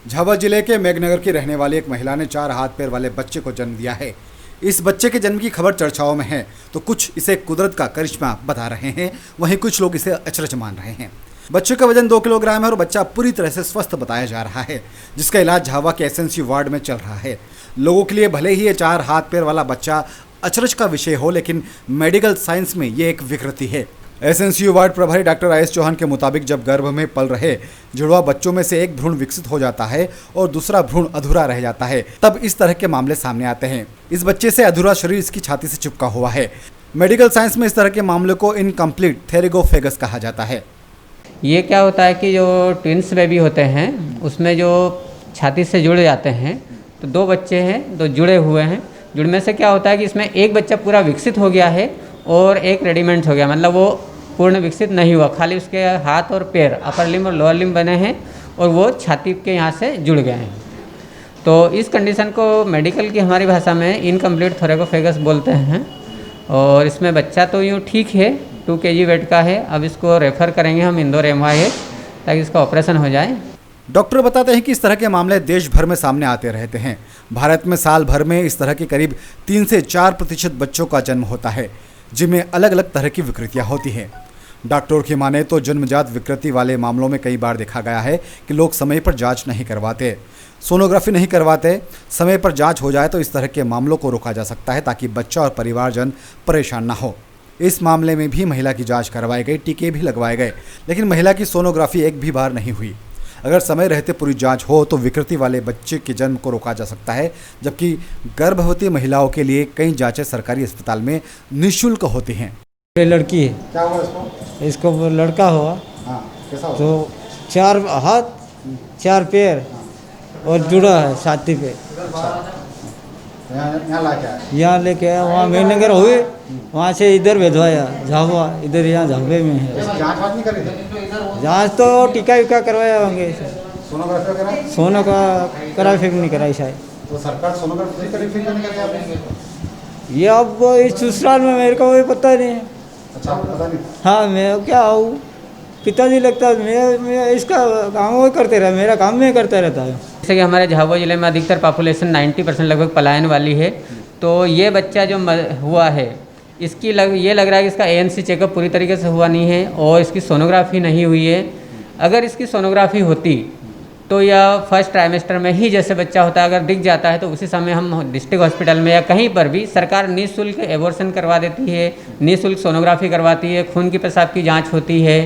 झाबुआ जिले के मेघनगर की रहने वाली एक महिला ने 4 हाथ पैर वाले बच्चे को जन्म दिया है। इस बच्चे के जन्म की खबर चर्चाओं में है तो कुछ इसे कुदरत का करिश्मा बता रहे हैं, वहीं कुछ लोग इसे अचरज मान रहे हैं। बच्चे का वजन 2 किलोग्राम है और बच्चा पूरी तरह से स्वस्थ बताया जा रहा है, जिसका इलाज झाबुआ के एसएनसी वार्ड में चल रहा है। लोगों के लिए भले ही ये 4 हाथ पैर वाला बच्चा अचरज का विषय हो, लेकिन मेडिकल साइंस में ये एक विकृति है। एसएनसीयू वार्ड प्रभारी डॉक्टर आयुष चौहान के मुताबिक जब गर्भ में पल रहे जुड़वा बच्चों में से एक भ्रूण विकसित हो जाता है और दूसरा भ्रूण अधूरा रह जाता है, तब इस तरह के मामले सामने आते हैं। इस बच्चे से अधूरा शरीर इसकी छाती से चिपका हुआ है। मेडिकल साइंस में इस तरह के मामले को इनकम्प्लीट थेरेगोफेगस कहा जाता है। ये क्या होता है कि जो ट्विंस बेबी होते हैं उसमें जो छाती से जुड़ जाते हैं, तो 2 बच्चे हैं, 2 जुड़े हुए हैं। जुड़ने से क्या होता है कि इसमें एक बच्चा पूरा विकसित हो गया है और एक रेडीमेड हो गया, मतलब वो पूर्ण विकसित नहीं हुआ, खाली उसके हाथ और पैर अपर लिम्ब और लोअर लिम्ब बने हैं और वो छाती के यहाँ से जुड़ गए हैं। तो इस कंडीशन को मेडिकल की हमारी भाषा में इनकम्प्लीट थोरेगोफेगस बोलते हैं। और इसमें बच्चा तो यूँ ठीक है, 2 kg वेट का है। अब इसको रेफ़र करेंगे हम इंदौर MIH ताकि इसका ऑपरेशन हो जाए। डॉक्टर बताते हैं कि इस तरह के मामले देश भर में सामने आते रहते हैं। भारत में साल भर में इस तरह के करीब 3 से 4% बच्चों का जन्म होता है, जिनमें अलग अलग तरह की विकृतियां होती हैं। डॉक्टरों की माने तो जन्मजात विकृति वाले मामलों में कई बार देखा गया है कि लोग समय पर जांच नहीं करवाते, सोनोग्राफी नहीं करवाते। समय पर जांच हो जाए तो इस तरह के मामलों को रोका जा सकता है ताकि बच्चा और परिवारजन परेशान ना हो। इस मामले में भी महिला की जांच करवाई गई, टीके भी लगवाए गए, लेकिन महिला की सोनोग्राफी एक भी बार नहीं हुई। अगर समय रहते पूरी जांच हो तो विकृति वाले बच्चे के जन्म को रोका जा सकता है, जबकि गर्भवती महिलाओं के लिए कई जांचें सरकारी अस्पताल में निःशुल्क होती हैं। ये लड़की है। क्या हुआ इसको? इसको लड़का हुआ। हाँ, कैसा हुआ? तो 4 हाथ 4 पैर और जुड़ा है छाती पे। यहाँ ला क्या है? यहाँ लेके आया, वहाँ मेघनगर हुए, वहाँ से इधर भेजवाया झाबुआ, इधर यहाँ झाबुए में है। जांच वाच नहीं करी थी? जाँच तो टीका वीका करवाया होंगे। सोनोग्राफी करा? सोनो का करा फिर नहीं कराई शायद। तो सरकार सोनोग्राफी नहीं करी, फिर क्यों नहीं करती आपने? ये अब इस ससुराल में मेरे को कोई पता नहीं है। अच्छा, पता नहीं। हाँ, मैं क्या हूँ, पिताजी लगता है। मैं इसका काम वो करते रहा, मेरा काम में करता रहता है। जैसे कि हमारे झाबुआ जिले में अधिकतर पॉपुलेशन 90% लगभग पलायन वाली है। तो ये बच्चा जो हुआ है इसकी ये लग रहा है कि इसका ANC चेकअप पूरी तरीके से हुआ नहीं है और इसकी सोनोग्राफी नहीं हुई है। अगर इसकी सोनोग्राफी होती तो यह फर्स्ट ट्राइमेस्टर में ही जैसे बच्चा होता है, अगर दिख जाता है तो उसी समय हम डिस्ट्रिक्ट हॉस्पिटल में या कहीं पर भी सरकार निःशुल्क एबॉर्शन करवा देती है, निःशुल्क सोनोग्राफी करवाती है, खून की पेशाब की जाँच होती है,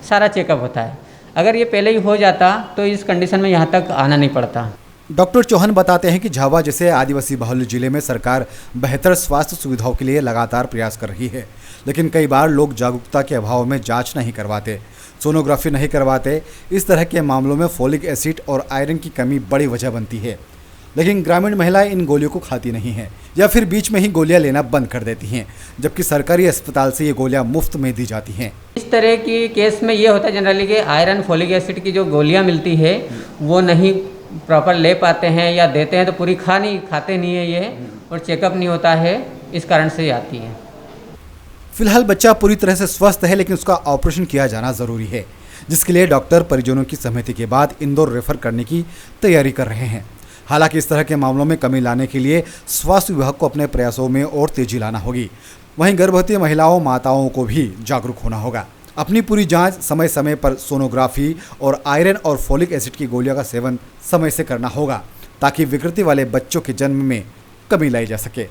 सारा चेकअप होता है। अगर ये पहले ही हो जाता तो इस कंडीशन में यहाँ तक आना नहीं पड़ता। डॉक्टर चौहान बताते हैं कि झाबुआ जैसे आदिवासी बहुल जिले में सरकार बेहतर स्वास्थ्य सुविधाओं के लिए लगातार प्रयास कर रही है, लेकिन कई बार लोग जागरूकता के अभाव में जांच नहीं करवाते, सोनोग्राफी नहीं करवाते। इस तरह के मामलों में फोलिक एसिड और आयरन की कमी बड़ी वजह बनती है। लेकिन ग्रामीण महिलाएं इन गोलियों को खाती नहीं हैं या फिर बीच में ही गोलियां लेना बंद कर देती हैं, जबकि सरकारी अस्पताल से ये गोलियां मुफ्त में दी जाती हैं। इस तरह की केस में ये होता है जनरली कि आयरन फोलिक एसिड की जो गोलियां मिलती है वो नहीं प्रॉपर ले पाते हैं, या देते हैं तो पूरी खाते नहीं है ये, और चेकअप नहीं होता है, इस कारण से आती है। फिलहाल बच्चा पूरी तरह से स्वस्थ है, लेकिन उसका ऑपरेशन किया जाना ज़रूरी है, जिसके लिए डॉक्टर परिजनों की सहमति के बाद इंदौर रेफर करने की तैयारी कर रहे हैं। हालांकि इस तरह के मामलों में कमी लाने के लिए स्वास्थ्य विभाग को अपने प्रयासों में और तेजी लाना होगी। वहीं गर्भवती महिलाओं माताओं को भी जागरूक होना होगा। अपनी पूरी जांच समय समय पर सोनोग्राफी और आयरन और फोलिक एसिड की गोलियों का सेवन समय से करना होगा, ताकि विकृति वाले बच्चों के जन्म में कमी लाई जा सके।